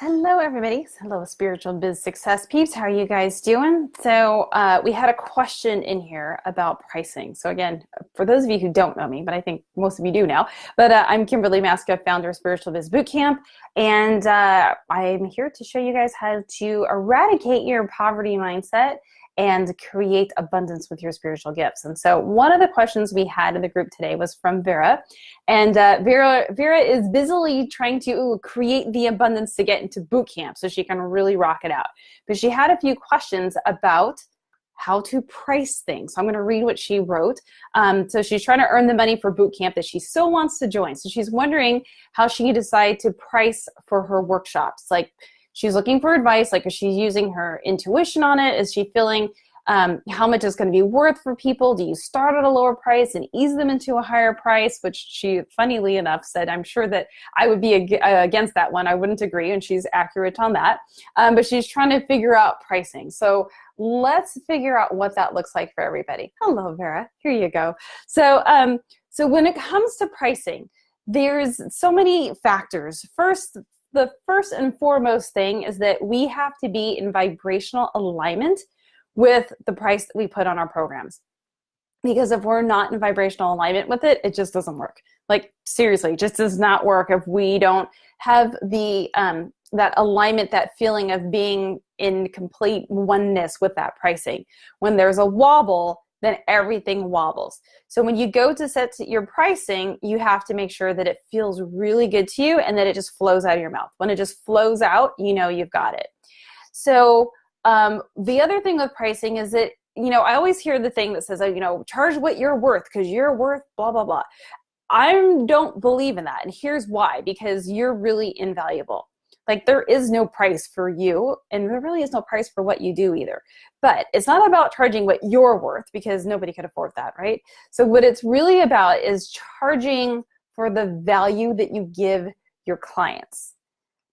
Hello, everybody. Hello, Spiritual Biz Success peeps. How are you guys doing? So we had a question in here about pricing. So again, for those of you who don't know me, but I think most of you do now, but I'm Kimberly Maska, founder of Spiritual Biz Bootcamp, and I'm here to show you guys how to eradicate your poverty mindset and create abundance with your spiritual gifts. And so one of the questions we had in the group today was from Vera. And Vera is busily trying to create the abundance to get into boot camp so she can really rock it out. But she had a few questions about how to price things. So I'm going to read what she wrote. So she's trying to earn the money for boot camp that she still wants to join. So she's wondering how she can decide to price for her workshops. Like, she's looking for advice, like, is she using her intuition on it? Is she feeling how much is going to be worth for people? Do you start at a lower price and ease them into a higher price? Which she, funnily enough, said, I'm sure that I would be against that one. I wouldn't agree, and she's accurate on that. But she's trying to figure out pricing. So let's figure out what that looks like for everybody. Hello, Vera. Here you go. So, so when it comes to pricing, there's so many factors. The first and foremost thing is that we have to be in vibrational alignment with the price that we put on our programs. Because if we're not in vibrational alignment with it, it just doesn't work. Like, seriously, it just does not work if we don't have the that alignment, that feeling of being in complete oneness with that pricing. When there's a wobble, then everything wobbles. So when you go to set your pricing, you have to make sure that it feels really good to you and that it just flows out of your mouth. When it just flows out, you know you've got it. So the other thing with pricing is that, I always hear the thing that says, charge what you're worth because you're worth blah, blah, blah. I don't believe in that. And here's why: because you're really invaluable. Like, there is no price for you, and there really is no price for what you do either. But it's not about charging what you're worth, because nobody could afford that, right? So what it's really about is charging for the value that you give your clients.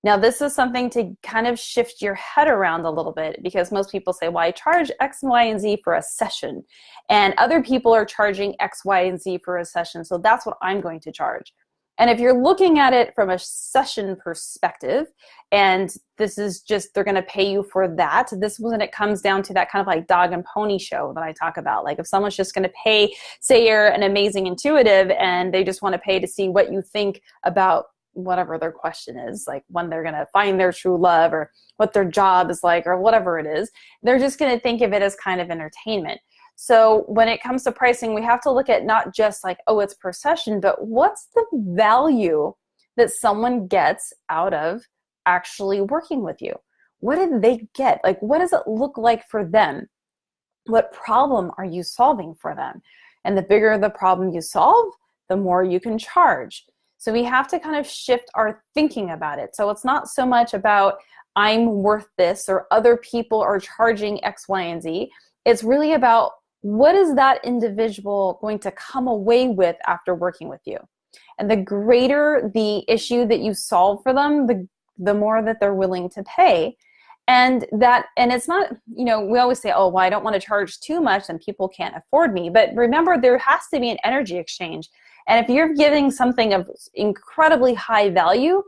Now, this is something to kind of shift your head around a little bit, because most people say, well, I charge X, Y, and Z for a session, and other people are charging X, Y, and Z for a session, so that's what I'm going to charge. And if you're looking at it from a session perspective, and this is just, they're going to pay you for that, this is when it comes down to that kind of like dog and pony show that I talk about. Like, if someone's just going to pay, say you're an amazing intuitive, and they just want to pay to see what you think about whatever their question is, like when they're going to find their true love, or what their job is like, or whatever it is, they're just going to think of it as kind of entertainment. So when it comes to pricing, we have to look at not just like, oh, it's per session, but what's the value that someone gets out of actually working with you? What did they get? Like, what does it look like for them? What problem are you solving for them? And the bigger the problem you solve, the more you can charge. So we have to kind of shift our thinking about it. So it's not so much about I'm worth this, or other people are charging X, Y, and Z. It's really about, what is that individual going to come away with after working with you? And the greater the issue that you solve for them, the more that they're willing to pay. And it's not, we always say, oh, well, I don't want to charge too much and people can't afford me. But remember, there has to be an energy exchange. And if you're giving something of incredibly high value,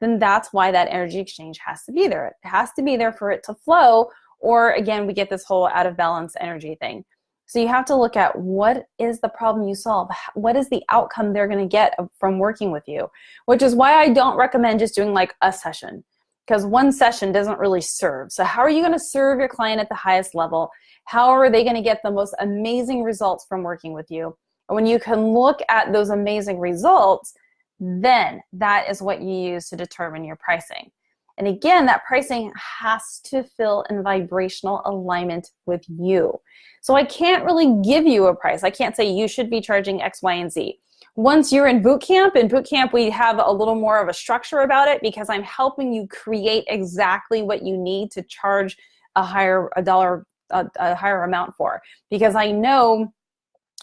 then that's why that energy exchange has to be there. It has to be there for it to flow. Or again, we get this whole out of balance energy thing. So you have to look at, what is the problem you solve? What is the outcome they're going to get from working with you? Which is why I don't recommend just doing like a session, because one session doesn't really serve. So how are you going to serve your client at the highest level? How are they going to get the most amazing results from working with you? And when you can look at those amazing results, then that is what you use to determine your pricing. And again, that pricing has to feel in vibrational alignment with you. So I can't really give you a price. I can't say you should be charging X, Y, and Z. Once you're in boot camp, we have a little more of a structure about it, because I'm helping you create exactly what you need to charge a higher amount for. Because I know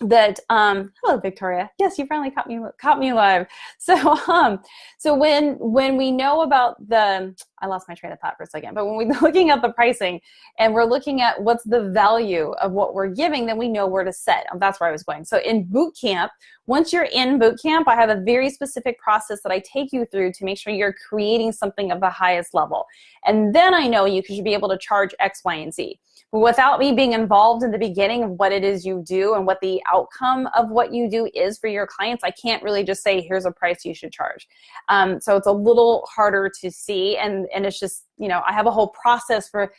that hello, Victoria. Yes, you finally caught me live. So so when we know about the I lost my train of thought for a second, but when we're looking at the pricing and we're looking at what's the value of what we're giving, then we know where to set. That's where I was going. So in boot camp, once you're in boot camp, I have a very specific process that I take you through to make sure you're creating something of the highest level. And then I know you should be able to charge X, Y, and Z. But without me being involved in the beginning of what it is you do and what the outcome of what you do is for your clients, I can't really just say, here's a price you should charge. So it's a little harder to see. And it's just, I have a whole process for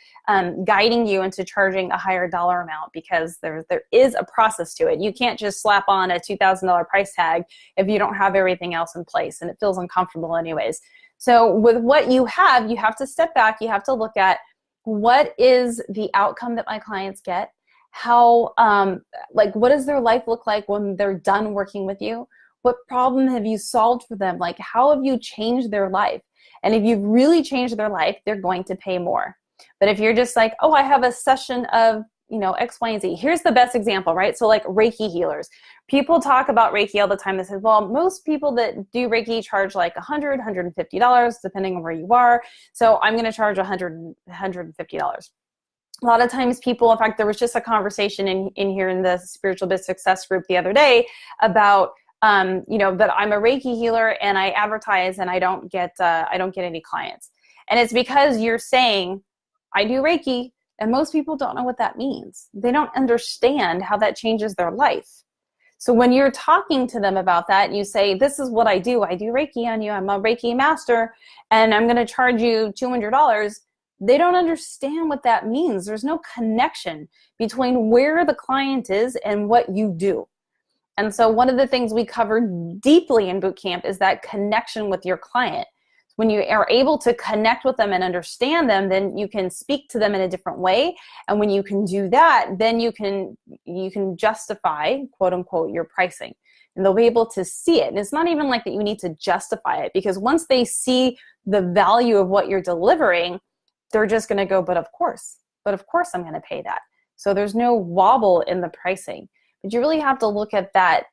guiding you into charging a higher dollar amount, because there is a process to it. You can't just slap on a $2,000 price tag if you don't have everything else in place, and it feels uncomfortable anyways. So with what you have to step back. You have to look at, what is the outcome that my clients get? How, what does their life look like when they're done working with you? What problem have you solved for them? Like, how have you changed their life? And if you've really changed their life, they're going to pay more. But if you're just like, oh, I have a session of, X, Y, and Z. Here's the best example, right? So like Reiki healers. People talk about Reiki all the time. They say, well, most people that do Reiki charge like $100, $150, depending on where you are. So I'm going to charge $100, $150. A lot of times people, in fact, there was just a conversation in here in the Spiritual Biz Success group the other day about, that I'm a Reiki healer and I advertise and I don't get any clients. And it's because you're saying, I do Reiki, and most people don't know what that means. They don't understand how that changes their life. So when you're talking to them about that, and you say, this is what I do Reiki on you, I'm a Reiki master, and I'm going to charge you $200, they don't understand what that means. There's no connection between where the client is and what you do. And so one of the things we cover deeply in boot camp is that connection with your client. When you are able to connect with them and understand them, then you can speak to them in a different way. And when you can do that, then you can justify, quote unquote, your pricing. And they'll be able to see it. And it's not even like that you need to justify it, because once they see the value of what you're delivering, they're just going to go, but of course I'm going to pay that. So there's no wobble in the pricing. But you really have to look at that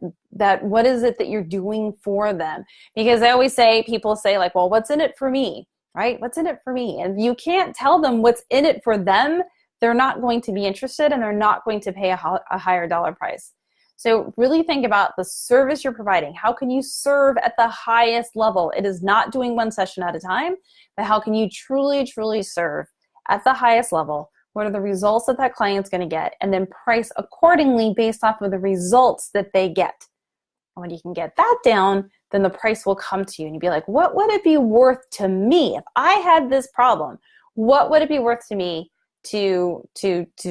what is it that you're doing for them? Because I always say, people say like, well, what's in it for me, right? What's in it for me? And you can't tell them what's in it for them. They're not going to be interested, and they're not going to pay a higher dollar price. So really think about the service you're providing. How can you serve at the highest level? It is not doing one session at a time, but how can you truly, truly serve at the highest level? What are the results that client's going to get? And then price accordingly based off of the results that they get. And when you can get that down, then the price will come to you. And you'd be like, what would it be worth to me? If I had this problem, what would it be worth to me to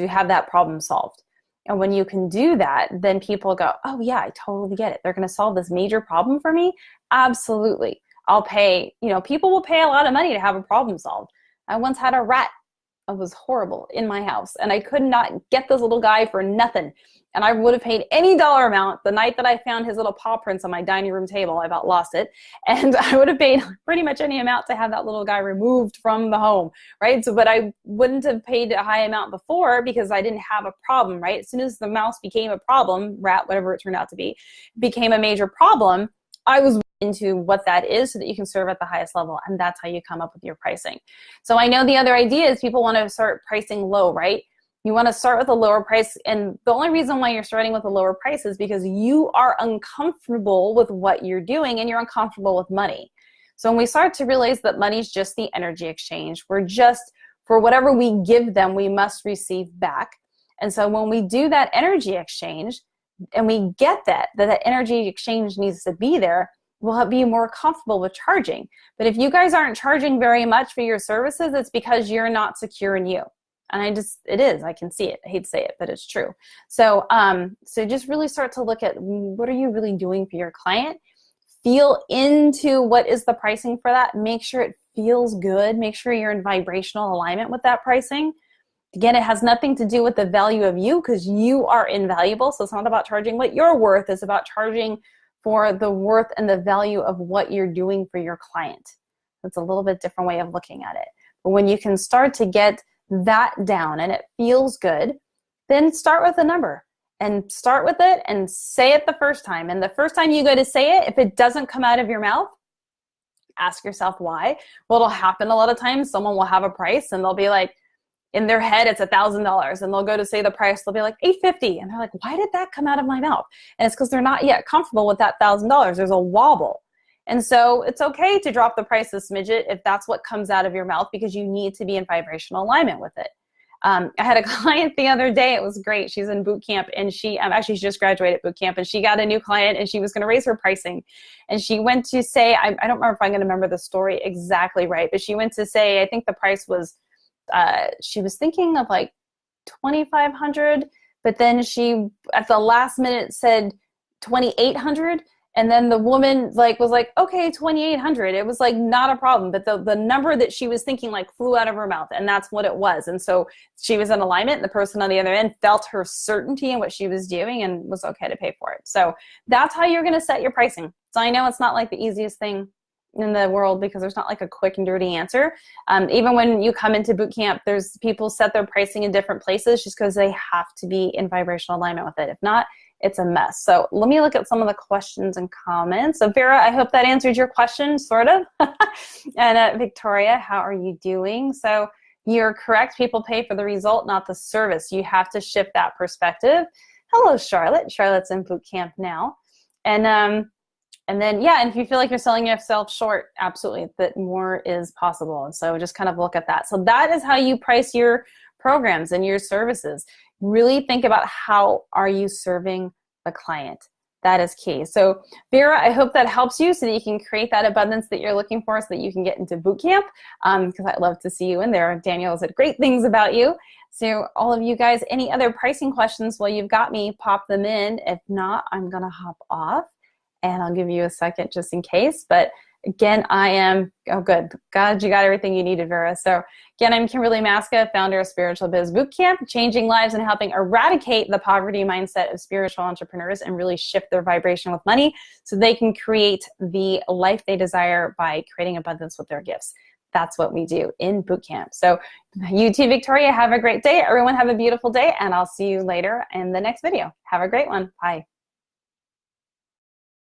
have that problem solved? And when you can do that, then people go, oh yeah, I totally get it. They're going to solve this major problem for me? Absolutely. I'll pay, people will pay a lot of money to have a problem solved. I once had a rat. It was horrible in my house, and I could not get this little guy for nothing. And I would have paid any dollar amount. The night that I found his little paw prints on my dining room table, I about lost it. And I would have paid pretty much any amount to have that little guy removed from the home, right? So, but I wouldn't have paid a high amount before because I didn't have a problem, right? As soon as the mouse became a problem, rat, whatever it turned out to be, became a major problem, I was into what that is so that you can serve at the highest level. And that's how you come up with your pricing. So I know the other idea is people want to start pricing low, right? You want to start with a lower price. And the only reason why you're starting with a lower price is because you are uncomfortable with what you're doing and you're uncomfortable with money. So when we start to realize that money's just the energy exchange, we're just, for whatever we give them, we must receive back. And so when we do that energy exchange and we get that energy exchange needs to be there, we'll be more comfortable with charging. But if you guys aren't charging very much for your services, it's because you're not secure in you. And it is, I can see it. I hate to say it, but it's true. So, so just really start to look at what are you really doing for your client? Feel into what is the pricing for that. Make sure it feels good. Make sure you're in vibrational alignment with that pricing. Again, it has nothing to do with the value of you because you are invaluable. So it's not about charging what you're worth. It's about charging for the worth and the value of what you're doing for your client. That's a little bit different way of looking at it. But when you can start to get that down and it feels good, then start with a number and start with it and say it the first time. And the first time you go to say it, if it doesn't come out of your mouth, Ask yourself why. What'll happen a lot of times, someone will have a price and they'll be like, in their head, it's $1,000, and they'll go to say the price, they'll be like $850, and they're like, why did that come out of my mouth? And it's because they're not yet comfortable with that $1,000. There's a wobble. And so it's okay to drop the price a smidget if that's what comes out of your mouth, because you need to be in vibrational alignment with it. I had a client the other day. It was great. She's in boot camp, and she actually she just graduated boot camp, and she got a new client, and she was going to raise her pricing. And she went to say, I don't remember if I'm going to remember the story exactly right, but she went to say, I think the price was, she was thinking of like $2,500, but then she at the last minute said $2,800. And then the woman was like, okay, $2,800. It was like not a problem. But the number that she was thinking like flew out of her mouth, and that's what it was. And so she was in alignment, and the person on the other end felt her certainty in what she was doing and was okay to pay for it. So that's how you're going to set your pricing. So I know it's not like the easiest thing in the world, because there's not like a quick and dirty answer. Even when you come into boot camp, there's people set their pricing in different places just because they have to be in vibrational alignment with it. If not, it's a mess. So let me look at some of the questions and comments. So Vera, I hope that answered your question, sort of. And Victoria, how are you doing? So you're correct. People pay for the result, not the service. You have to shift that perspective. Hello, Charlotte. Charlotte's in boot camp now. And then, yeah, and if you feel like you're selling yourself short, absolutely, that more is possible. And so just kind of look at that. So that is how you price your programs and your services. Really think about how are you serving the client. That is key. So Vera, I hope that helps you so that you can create that abundance that you're looking for so that you can get into boot camp, because I'd love to see you in there. Daniel said great things about you. So all of you guys, any other pricing questions, well, you've got me, pop them in. If not, I'm going to hop off. And I'll give you a second just in case. But again, I am, oh good, God, you got everything you needed, Vera. So again, I'm Kimberly Maska, founder of Spiritual Biz Bootcamp, changing lives and helping eradicate the poverty mindset of spiritual entrepreneurs and really shift their vibration with money so they can create the life they desire by creating abundance with their gifts. That's what we do in bootcamp. So you too, Victoria, have a great day. Everyone have a beautiful day, and I'll see you later in the next video. Have a great one. Bye.